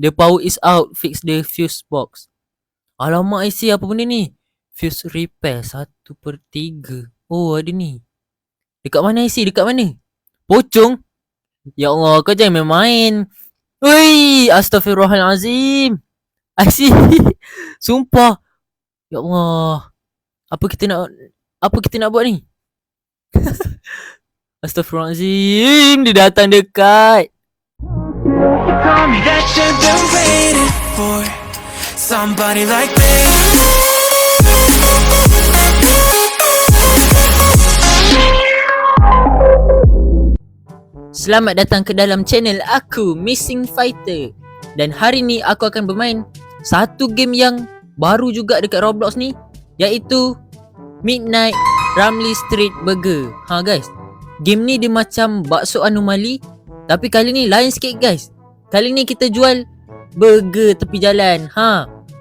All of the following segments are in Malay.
The power is out. Fix the fuse box. Alamak IC, apa benda ni? Fuse repair 1/3. Oh ada ni. Dekat mana IC? Dekat mana? Pocong? Ya Allah, kau jangan main-main. Ui, astaghfirullahalazim. IC. Sumpah. Ya Allah. Apa kita nak buat ni? Astaghfirullahalazim. Dia datang dekat. Tell me that you've been waiting for somebody like me. Selamat datang ke dalam channel aku, Missing Fighter. Dan hari ni aku akan bermain satu game yang baru juga dekat Roblox ni, iaitu Midnight Ramly Street Burger. Guys, game ni dia macam bakso anomali, tapi kali ni lain sikit guys. Kali ni kita jual burger tepi jalan.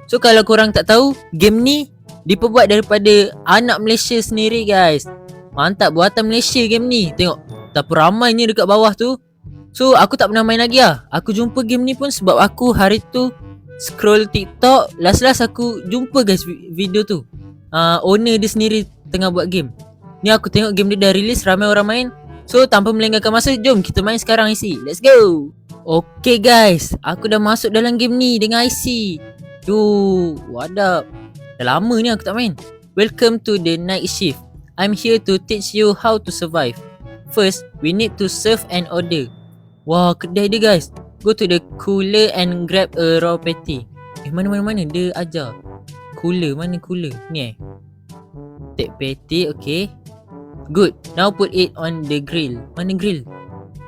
So kalau korang tak tahu, game ni diperbuat daripada anak Malaysia sendiri guys. Mantap, buatan Malaysia game ni. Tengok betapa ramainya dekat bawah tu. So aku tak pernah main lagi lah. Aku jumpa game ni pun sebab aku hari tu scroll TikTok. Last aku jumpa guys video tu. Owner dia sendiri tengah buat game. Ni aku tengok game dia dah release, ramai orang main. So tanpa melengahkan masa, jom kita main sekarang IC. Let's go. Okay guys, aku dah masuk dalam game ni dengan IC. Wadap. Dah lama ni aku tak main. Welcome to the night shift. I'm here to teach you how to survive. First, we need to serve an order. Wah, kedai dia guys. Go to the cooler and grab a raw patty. Mana dia ajar. Cooler, mana cooler? Ni take patty, okay. Good, now put it on the grill. Mana grill?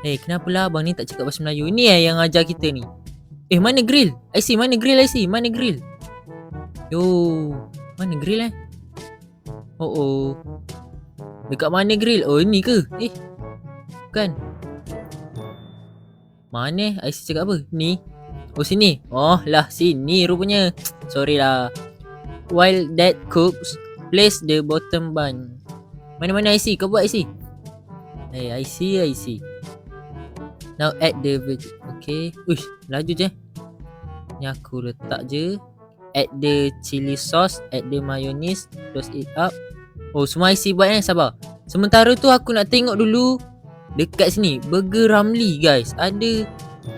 Kenapa lah abang ni tak cakap bahasa Melayu? Ni yang ajar kita ni. Mana grill? IC, mana grill IC? Mana grill? Mana grill Oh. Dekat mana grill? Oh, ni ke? Bukan. Mana IC cakap apa? Ni. Oh, sini. Oh lah, sini rupanya. Sorry lah. While that cooks, place the bottom bun. Mana IC? Kau buat IC? IC. Now add the okay. Uish, laju je. Ni aku letak je. Add the chili sauce, add the mayonnaise, toast it up. Oh, semua IC buat sabar. Sementara tu aku nak tengok dulu dekat sini Burger Ramly guys. Ada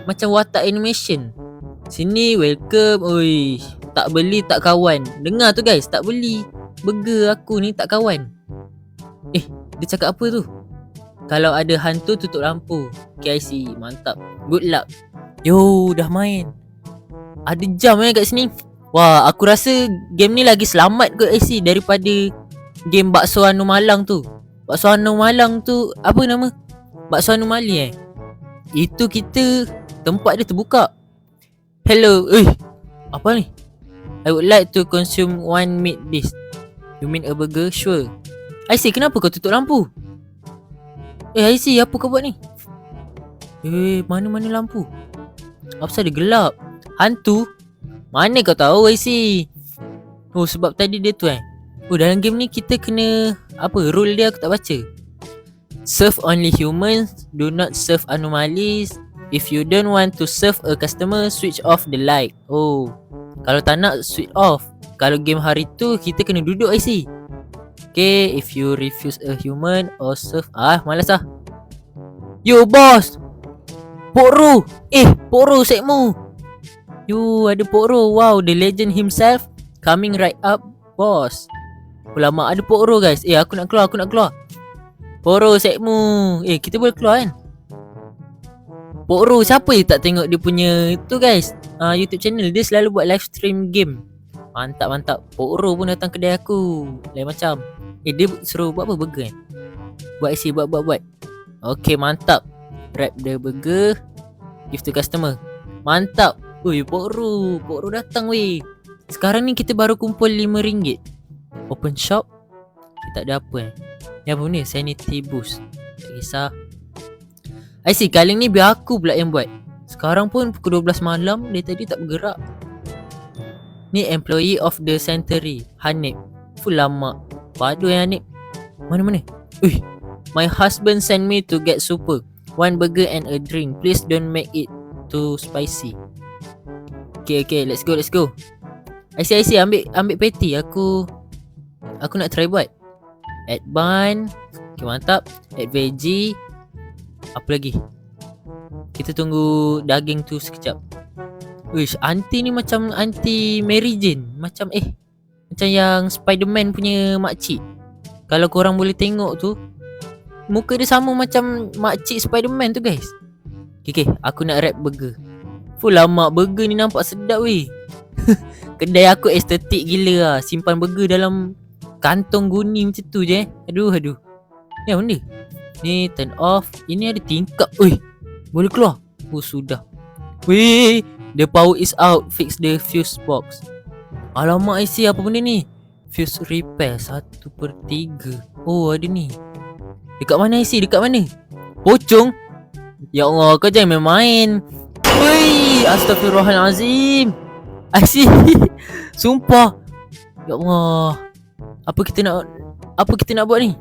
macam watak animation. Sini welcome. Oi, tak beli tak kawan. Dengar tu guys, tak beli burger aku ni tak kawan. Dia cakap apa tu? Kalau ada hantu tutup lampu. KIC, mantap. Good luck. Dah main. Ada jam kat sini. Wah, aku rasa game ni lagi selamat ke IC daripada game bakso anomalang tu. Bakso anomalang tu apa nama? Bakso anomali Itu kita tempat dia terbuka. Hello. Apa ni? I would like to consume one meat dish. You mean a burger? Sure. IC, kenapa kau tutup lampu? IC, apa kau buat ni? Mana lampu? Apa pasal dia gelap? Hantu? Mana kau tahu IC? Sebab tadi dia tu dalam game ni kita kena rule dia aku tak baca. Serve only humans, do not serve anomalies. If you don't want to serve a customer, switch off the light. Kalau tak nak, switch off. Kalau game hari tu kita kena duduk IC. Okay, if you refuse a human or serve... malas lah. Yo boss, Pokro. Pokro sekmu. Ada Pokro. Wow, the legend himself coming right up boss. Lama ada Pokro guys. Aku nak keluar. Pokro sekmu. Kita boleh keluar kan? Pokro, siapa yang tak tengok dia punya tu guys, YouTube channel. Dia selalu buat live stream game. Mantap. Pokro pun datang kedai aku. Lain macam. Dia suruh buat apa? Burger Buat IC, buat. Okay, mantap. Wrap the burger, give to customer. Mantap. Pokro datang weh. Sekarang ni kita baru kumpul RM5. Open shop. Tak ada apa Ni apa ni? Sanity boost. Tak kisah. IC, kali ni biar aku pula yang buat. Sekarang pun pukul 12 malam. Dia tadi tak bergerak. Ni employee of the century, Hanif. Lama padu Hanif. Mana? My husband sent me to get super. One burger and a drink. Please don't make it too spicy. Okay, let's go. I see, ambil patty. Aku nak try buat. Add bun. Okay, mantap. Add veggie. Apa lagi? Kita tunggu daging tu sekejap. Uish, aunty ni macam aunty Mary Jane. Macam yang Spiderman punya makcik. Kalau korang boleh tengok tu, muka dia sama macam makcik Spiderman tu guys. Okay, aku nak wrap burger. Full lama burger ni nampak sedap weh. Kedai aku estetik gila lah. Simpan burger dalam kantong guni macam tu je. Aduh. Ni apa benda? Ni turn off. Ini ada tingkap. Ui, boleh keluar. Oh sudah. Weh, the power is out. Fix the fuse box. Alamak IC, apa benda ni? Fuse repair 1/3. Oh ada ni. Dekat mana IC? Dekat mana? Pocong? Ya Allah, kau jangan main-main. Weh, astagfirullahalazim. IC. Sumpah. Ya Allah. Apa kita nak buat ni?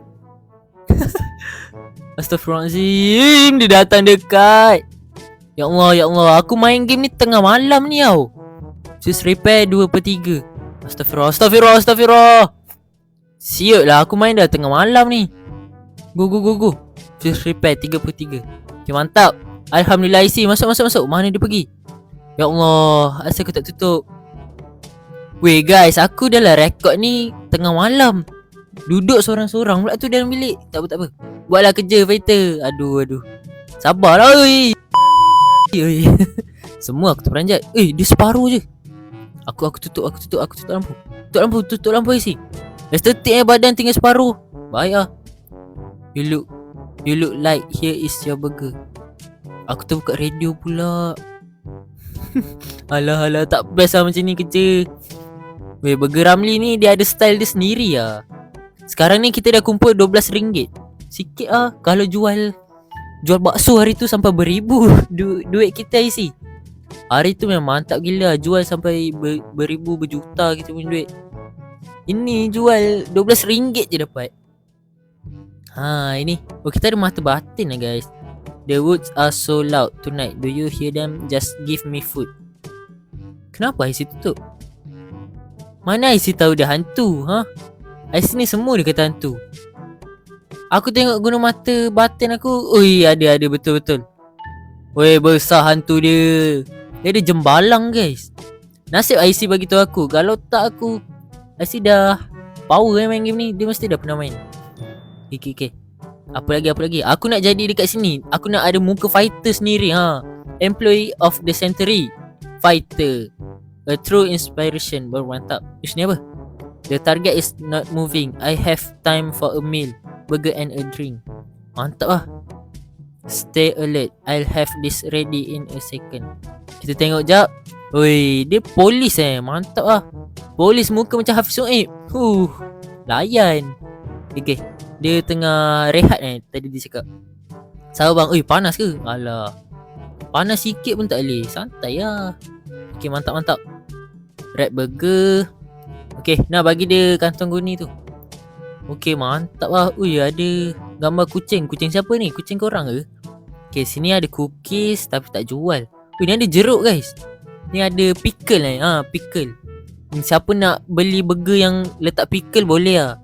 Astagfirullahalazim, dia datang dekat. Ya Allah, aku main game ni tengah malam ni tau. Fuse repair 2/3. Astagfirullah. Siut lah, aku main dah tengah malam ni. Go. Fuse repair 3/3. Okay, mantap. Alhamdulillah IC, masuk. Mana dia pergi? Ya Allah, asal aku tak tutup. Weh guys, aku dah lah rekod ni tengah malam. Duduk seorang-seorang pula tu dalam bilik. Tak apa. Buatlah kerja fighter. Aduh. Sabarlah oi. Semua aku terperanjat. Dia separuh je. Aku tutup lampu. Tutup lampu isi. Estetik badan tinggal separuh. Baik lah. You look like here is your burger. Aku terbuka radio pula. Alah, tak best lah macam ni kerja. Weh, burger Ramli ni dia ada style dia sendiri lah. Sekarang ni kita dah kumpul RM12. Sikit lah. Kalau jual bakso hari tu sampai beribu duit kita isi. Hari tu memang mantap gila. Jual sampai beribu, berjuta kita punya duit. Ini jual RM12 je dapat. Ini. Oh, kita ada mata batin lah guys. The woods are so loud tonight. Do you hear them? Just give me food. Kenapa IC tutup? Mana IC tahu dia hantu? IC ni semua dia kata hantu. Aku tengok guna mata batin aku. Ui, ada betul-betul. Weh, besar hantu dia. Dia ada jembalang guys. Nasib IC bagi tahu aku. Kalau tak aku, IC dah power main game ni. Dia mesti dah pernah main. Okay. Apa lagi? Aku nak jadi dekat sini. Aku nak ada muka fighter sendiri. Employee of the century. Fighter. A true inspiration. Baru mantap. Ni apa? The target is not moving. I have time for a meal, burger and a drink. Mantap lah. Stay alert. I'll have this ready in a second. Kita tengok jap. Oi, dia polis mantap lah. Polis muka macam Hafiz Suhaib. Layan. Okay. Dia tengah rehat tadi dia cakap. Sabar bang. Oi, panas ke? Alah. Panas sikit pun tak boleh. Santai lah. Okay, mantap. Wrap burger. Okay, nak bagi dia kantong guni tu. Okay, mantap lah. Ui, ada gambar kucing. Kucing siapa ni? Kucing korang ke? Okay, sini ada cookies tapi tak jual. Ui, ni ada jeruk guys. Ni ada pickle pickle. Siapa nak beli burger yang letak pickle boleh lah.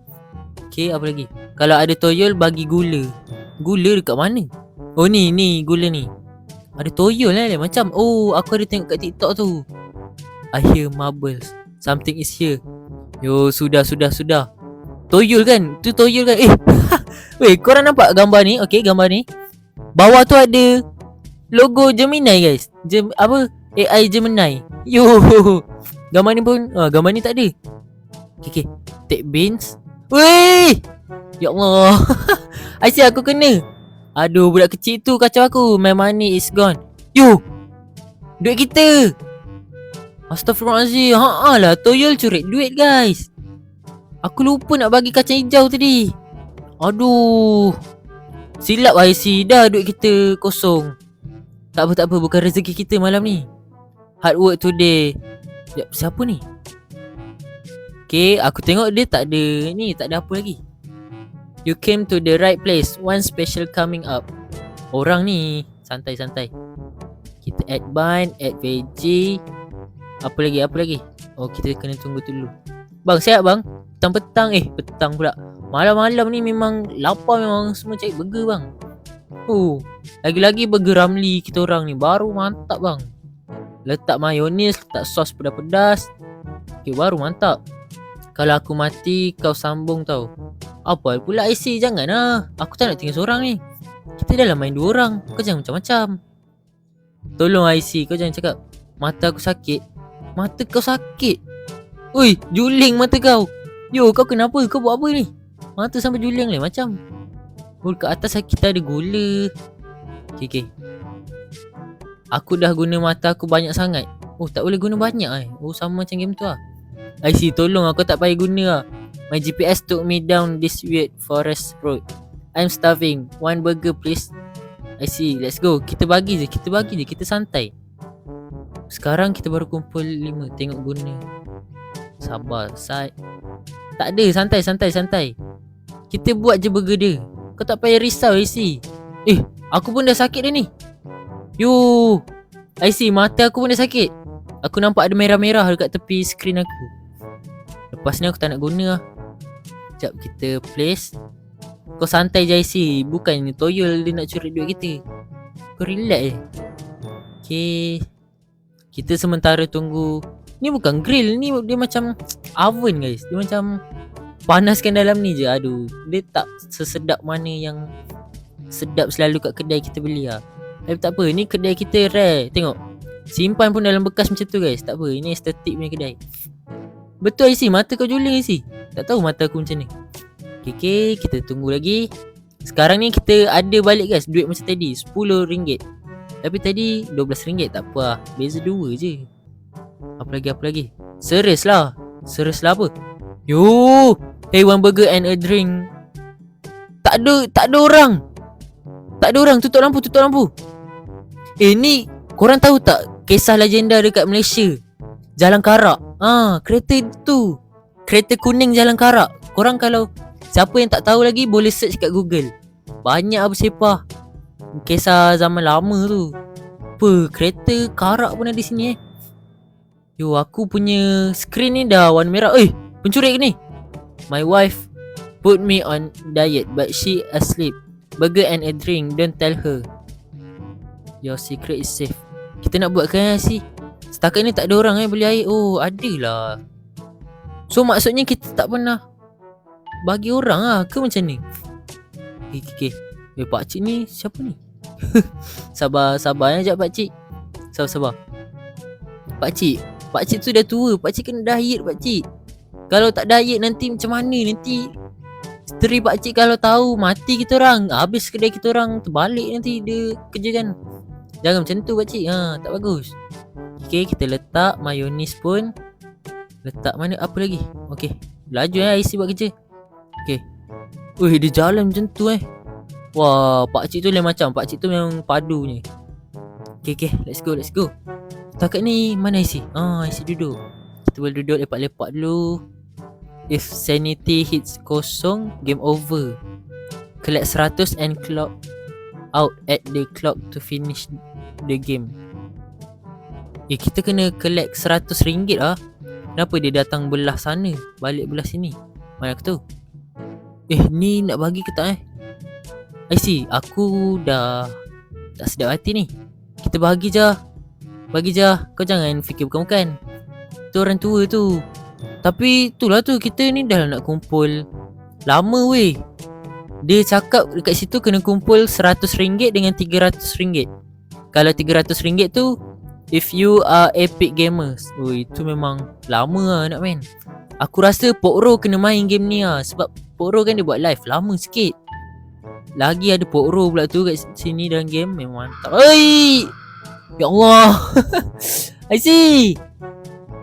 Okay, apa lagi? Kalau ada toyol bagi gula. Gula dekat mana? Oh ni gula ni. Ada toyol macam. Oh, aku ada tengok kat TikTok tu. I hear marbles. Something is here. Yo, sudah. Toyol kan? Tu toyol kan? Weh, korang nampak gambar ni? Okay, gambar ni. Bawah tu ada logo Gemini guys. AI Gemini. Yo. Gambar ni pun gambar ni tak ada. Okay. Take beans. Weh. Ya Allah. Aisyah aku kena. Aduh, budak kecil tu kacau aku. My money is gone. Yo. Duit kita. Astagfirullahaladzim. Lah, toyol curi duit guys. Aku lupa nak bagi kacang hijau tadi. Aduh. Silap IC. Dah duit kita kosong. Tak apa. Bukan rezeki kita malam ni. Hard work today. Siapa ni? Okay, aku tengok dia tak ada ni. Tak ada apa lagi. You came to the right place. One special coming up. Orang ni santai-santai. Kita add bun, add veggie. Apa lagi? Oh, kita kena tunggu dulu. Bang, siap bang? Petang-petang, petang pula. Malam-malam ni memang lapar, memang semua cari burger bang. Oh, lagi-lagi burger Ramli kita orang ni baru mantap bang. Letak mayonis, letak sos pedas-pedas. Okay, baru mantap. Kalau aku mati, kau sambung tau. Apa pula IC, jangan lah. Aku tak nak tinggal seorang ni. Kita dah lah main 2 orang. Kau jangan macam-macam. Tolong IC, kau jangan cakap mata aku sakit. Mata kau sakit? Ui, juling mata kau. Yo, kau kenapa? Kau buat apa ni? Mata sampai juling lah macam. Oh, kat atas kita ada gula. Okay. Aku dah guna mata aku banyak sangat. Oh, tak boleh guna banyak Oh, sama macam game tu lah. IC, tolong aku tak payah guna lah. My GPS took me down this weird forest road. I'm starving. One burger please. IC, let's go. Kita bagi je. Kita santai. Sekarang kita baru kumpul 5. Tengok guna. Sabar, Sat. Tak ada, santai. Kita buat je burger dia. Kau tak payah risau, IC. Aku pun dah sakit dah ni. Yo, IC, mata aku pun dah sakit. Aku nampak ada merah-merah dekat tepi skrin aku. Lepas ni aku tak nak guna lah. Sekejap, kita place. Kau santai je, IC. Bukan toyol dia nak curi duit kita. Kau relax je. Okay. Kita sementara tunggu. Ni bukan grill, ni dia macam oven guys. Dia macam panaskan dalam ni je. Aduh, dia tak sesedap mana yang sedap selalu kat kedai kita beli lah. Tapi tak apa, ni kedai kita rare. Tengok, simpan pun dalam bekas macam tu guys. Tak apa, ini estetik punya kedai. Betul IC, mata kau juling IC. Tak tahu mata aku macam ni. Okay, kita tunggu lagi. Sekarang ni kita ada balik guys duit macam tadi, RM10. Tapi tadi RM12, tak apa lah. Beza 2 je. Apa lagi? Serius lah apa? Yo, hey, one burger and a drink. Tak ada orang. Tutup lampu. Ni korang tahu tak kisah legenda dekat Malaysia? Jalan Karak. Kereta tu. Kereta kuning Jalan Karak. Korang kalau siapa yang tak tahu lagi boleh search kat Google. Banyak bersepah kisah zaman lama tu. Kereta karak pun ada di sini Yo, aku punya skrin ni dah warna merah. Pencuri ke ni? My wife put me on diet but she asleep. Burger and a drink, don't tell her. Your secret is safe. Kita nak buat kan si? Setakat ni tak ada orang beli air. Oh, adalah. So maksudnya kita tak pernah bagi orang lah ke macam ni? Okay. Pakcik ni siapa ni? Sabar sekejap pakcik. Sabar. Pakcik tu dah tua. Pakcik kena diet pakcik. Kalau tak diet nanti macam mana? Nanti isteri pakcik kalau tahu mati kita orang. Habis kedai kita orang terbalik nanti dia kerja kan. Jangan macam tu pakcik. Tak bagus. Okay, kita letak mayonis pun. Letak mana apa lagi? Okay, laju IC buat kerja. Okay. Dia jalan macam tu Wah, pakcik tu lain macam. Pakcik tu memang padunya. Okay, let's go. Takat ni mana IC? IC duduk. Kita boleh duduk lepak-lepak dulu. If sanity hits kosong, game over. Collect 100 and clock out at the clock to finish the game. Kita kena collect RM100 lah. Kenapa dia datang belah sana, balik belah sini? Mana aku tahu. Ni nak bagi ke tak IC, aku dah tak sedap hati ni. Kita bagi je. Kau jangan fikir bukan-bukan. Tu orang tua tu. Tapi itulah tu, kita ni dah nak kumpul lama weh. Dia cakap dekat situ kena kumpul RM100 dengan RM300. Kalau RM300 tu if you are epic gamers. Itu memang lama lah nak main. Aku rasa Pokro kena main game ni lah. Sebab Pokro kan dia buat live lama sikit. Lagi ada Pokro pula tu kat sini dalam game. Memang mantap. Ya Allah. I see.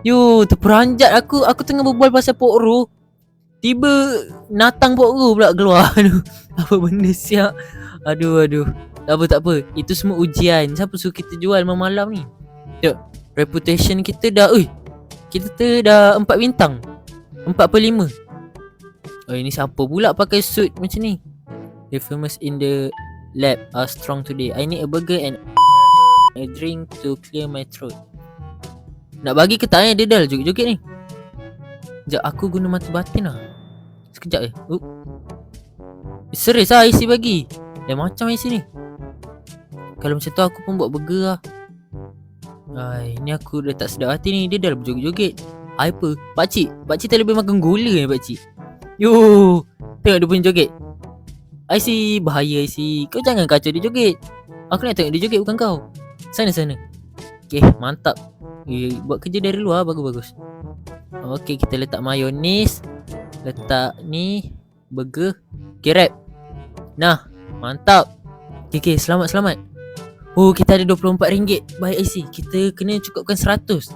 Yo, terperanjat aku. Aku tengah berbual pasal Pokro. Tiba Natang Pokro pula keluar. Apa benda siap. Aduh. Tak apa. Itu semua ujian. Siapa suruh kita jual malam ni? Tengok, reputation kita dah kita dah 4 bintang 4/5. Ini siapa pula pakai suit macam ni? The famous in the lab are strong today. I need a burger and a drink to clear my throat. Nak bagi ke tak dia dah joget-joget ni. Sekejap aku guna mata batin lah. Sekejap je. Serius lah IC bagi. Macam IC ni. Kalau macam tu aku pun buat burger lah. Ni aku dah tak sedap hati ni. Dia dah berjoget-joget. Apa? Pakcik tak lebih makan gula ni pakcik. Yo, tengok dia punya joget. IC bahaya IC. Kau jangan kacau dia joget. Aku nak tengok dia joget bukan kau. Sana. Okay, mantap. Buat kerja dari luar bagus. Okay, kita letak mayonis. Letak ni burger. Okay, wrap. Nah, mantap. Okay, selamat. Kita ada RM24. Baik IC, kita kena cukupkan 100.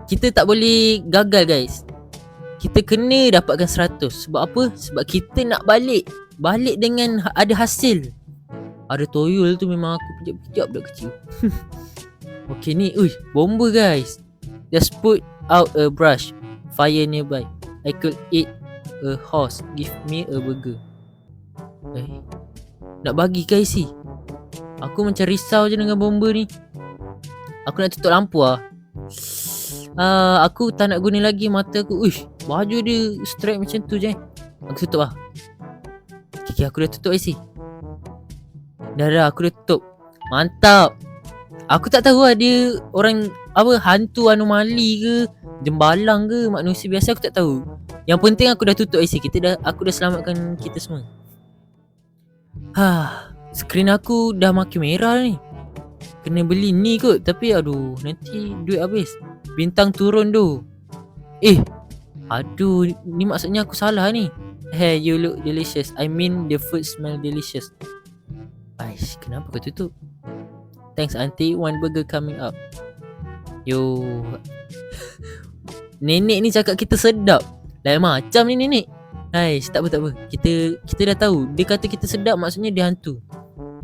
Kita tak boleh gagal guys. Kita kena dapatkan 100. Sebab apa? Sebab kita nak balik dengan ada hasil. Ada toyol tu memang aku pijak-pijak budak kecil. Okay ni, bomba guys. Just put out a brush. Fire nearby. I could eat a horse. Give me a burger. Nak bagi ke IC? Aku macam risau je dengan bomba ni. Aku nak tutup lampu lah. Aku tak nak guna lagi mata aku. Baju dia strike macam tu je. Aku tutup lah. Okay, aku dah tutup IC. Dah aku dah tutup. Mantap. Aku tak tahu lah dia orang apa, hantu anomali ke, jembalang ke, manusia biasa, aku tak tahu. Yang penting aku dah tutup IC. Aku dah selamatkan kita semua. Skrin aku dah makin merah ni. Kena beli ni kot. Tapi aduh, nanti duit habis. Bintang turun tu. Aduh, ni maksudnya aku salah ni. Hey, you look delicious. I mean the food smell delicious. Aish, kenapa kau tutup? Thanks auntie, one burger coming up. Yo. Nenek ni cakap kita sedap. Lain macam ni nenek. Aish, tak apa. Kita dah tahu. Dia kata kita sedap, maksudnya dia hantu.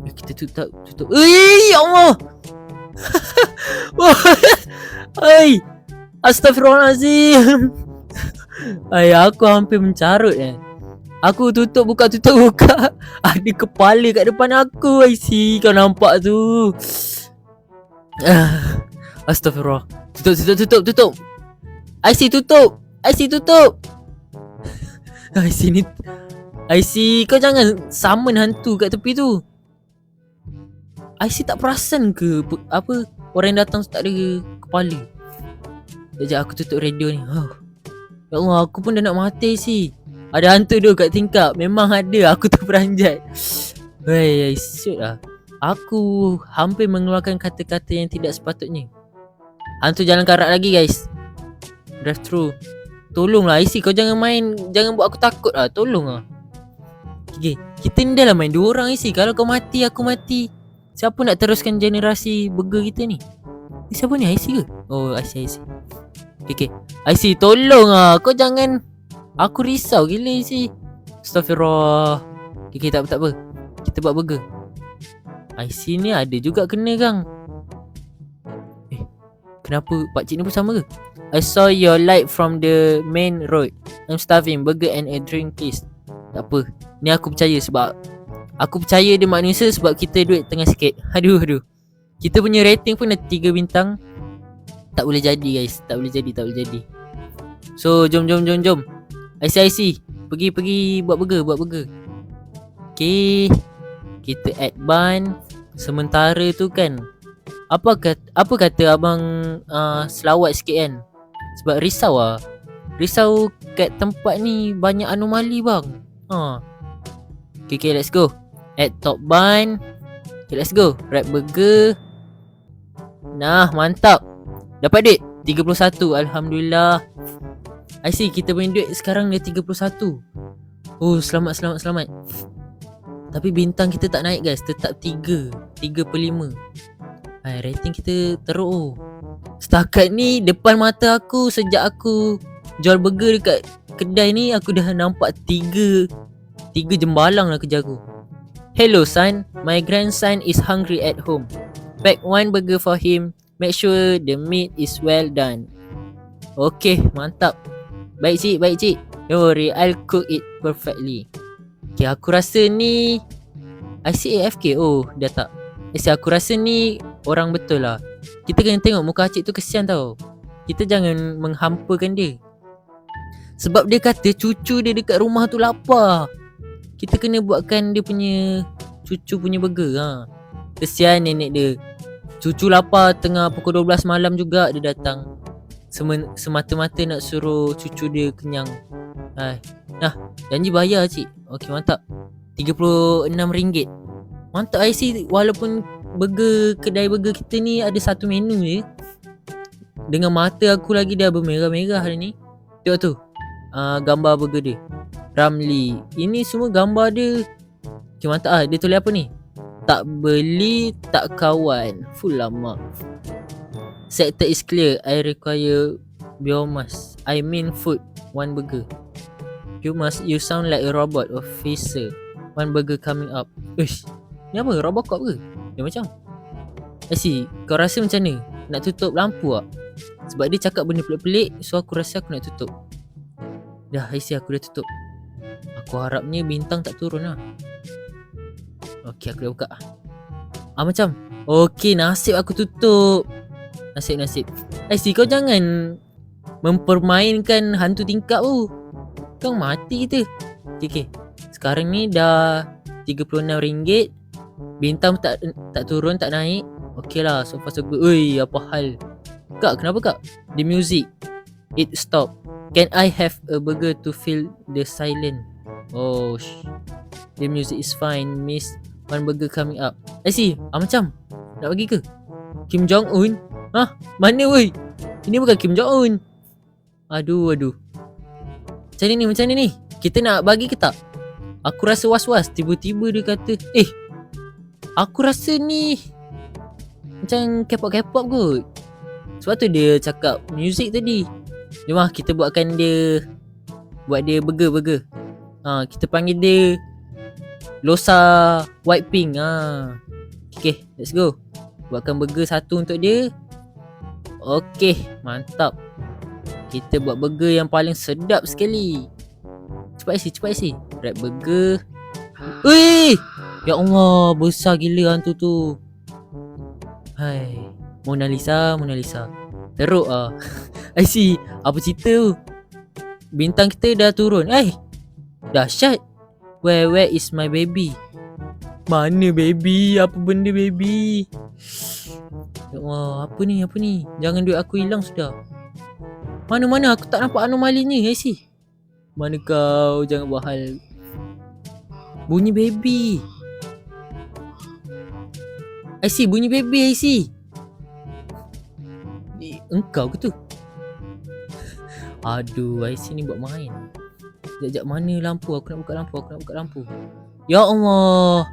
Kita tutup. Ya Allah. Astaghfirullahalazim. Aku hampir mencarut Aku buka. Ada kepala kat depan aku. IC, kau nampak tu. Astaghfirullah. Tutup. IC tutup. IC, kau jangan summon hantu kat tepi tu. IC tak perasan ke apa orang yang datang tak ada kepala? Sekejap aku tutup radio ni. Ya Allah, aku pun dah nak mati IC. Ada hantu tu kat tingkap. Memang ada, aku terperanjat. Shoot lah. Aku hampir mengeluarkan kata-kata yang tidak sepatutnya. Hantu jalan karat lagi guys. Drive through. Tolonglah IC, kau jangan buat aku takut lah. Tolong lah. Okay, kita ni dah lah main 2 orang IC. Kalau kau mati, aku mati. Siapa nak teruskan generasi burger kita ni? Siapa ni, IC ke? Oh, IC. Okay. IC, tolong lah. Kau jangan. Aku risau gila IC. Astaghfirullah. Okay, tak apa. Kita buat burger. IC ni ada juga kena gang. Kenapa pakcik ni pun sama ke? I saw your light from the main road. I'm starving. Burger and a drink please. Tak apa. Ni aku percaya sebab aku percaya dia manusia sebab kita duit tengah sikit. Aduh. Kita punya rating pun dah 3 bintang. Tak boleh jadi guys. Tak boleh jadi. So jom. IC pergi buat burger. Okay, kita add bun. Sementara tu kan, apa kata abang selawat sikit kan. Sebab risau kat tempat ni banyak anomali bang. Okay, let's go. Add top bun. Okay, let's go. Wrap burger. Nah, mantap. Dapat duit 31. Alhamdulillah. Kita punya duit sekarang dah 31. Oh, selamat. Tapi bintang kita tak naik guys. Tetap 3/5. Rating kita teruk. Setakat ni depan mata aku, sejak aku jual burger dekat kedai ni, aku dah nampak 3 jembalang lah kerja aku. Hello son, my grandson is hungry at home. Pack 1 burger for him. Make sure the meat is well done. Okay, mantap. Baik cik. Don't worry, I'll cook it perfectly. Okay, aku rasa ni ICAFK. Oh, dah tak. Aku rasa ni orang betul lah. Kita kena tengok muka acik tu kesian tau. kita jangan menghampakan dia. Sebab dia kata cucu dia dekat rumah tu lapar. Kita kena buatkan dia punya cucu punya burger. Kesian nenek dia. Cucu lapar tengah pukul 12 malam juga dia datang. Semata-mata nak suruh cucu dia kenyang. Nah, janji bayar cik. Okey, mantap. RM36. Mantap IC. Walaupun kedai burger kita ni ada satu menu je. Dengan mata aku lagi dah bermerah-merah hari ni. Tengok tu, gambar burger dia, Ramli. Ini semua gambar dia. Okay, mantap dia tulis apa ni? Tak beli tak kawan. Full lama. Sector is clear. I require biomass. I mean food. One burger. You sound like a robot officer. One burger coming up. Uish, ni apa? Robocop ke? Dia macam kau rasa macam mana? Nak tutup lampu tak? Sebab dia cakap benda pelik-pelik. So aku rasa aku nak tutup. Dah aku dah tutup. Aku harapnya bintang tak turun lah. Okey, aku dah buka. Macam okey, nasib aku tutup. Nasib. Kau jangan mempermainkan hantu tingkap tu. Kau mati kita. Okay. Sekarang ni dah RM36. Bintang tak turun, tak naik. Okey lah, so far so good. Ui, apa hal? Kak, kenapa kak? The music, it stop. Can I have a burger to fill the silence? Oh, the music is fine, miss. One burger coming up. Macam nak bagi ke? Kim Jong Un? Mana woi? Ini bukan Kim Jong Un. Aduh. Macam ni ni? Kita nak bagi ke tak? Aku rasa was-was. Tiba-tiba dia kata, aku rasa ni macam K-pop kot. Sebab tu dia cakap music tadi. Jom kita buatkan dia. Buat dia burger. Kita panggil dia Losa White Pink. Okay, let's go. Buatkan burger satu untuk dia. Okay, mantap. Kita buat burger yang paling sedap sekali. Cepat isi. Wrap burger. Ui! Ya Allah, besar gila hantu tu. Hai, Mona Lisa. Teruk IC, apa cerita tu? Bintang kita dah turun. Dahsyat. Where is my baby? Mana baby? Apa benda baby? Ya Allah, apa ni? Jangan duit aku hilang sudah. Mana aku tak nampak anomali ni IC. Mana kau? Jangan buat hal. Bunyi baby. Bunyi baby IC. Engkau ke tu? Aduh, IC ni buat main. Sekejap, mana lampu? Aku nak buka lampu. Ya Allah,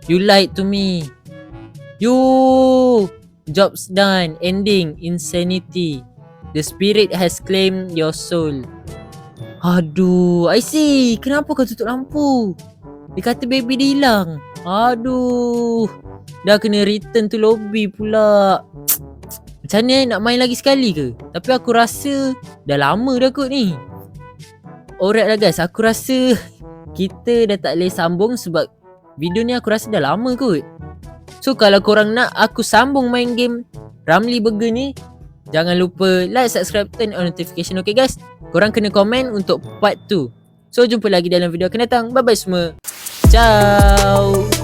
you lied to me. Job's done. Ending. Insanity. The spirit has claimed your soul. Aduh, IC, kenapa kau tutup lampu? Dia kata baby dia hilang. Aduh, dah kena return to lobby pula. Macam ni nak main lagi sekali ke? Tapi aku rasa dah lama dah kot ni. Alright lah guys, aku rasa kita dah tak boleh sambung sebab video ni aku rasa dah lama kot. So kalau korang nak aku sambung main game Ramli Burger ni, jangan lupa like, subscribe, turn on notification. Okay guys, korang kena komen untuk part 2. So jumpa lagi dalam video akan datang. Bye bye semua. Ciao.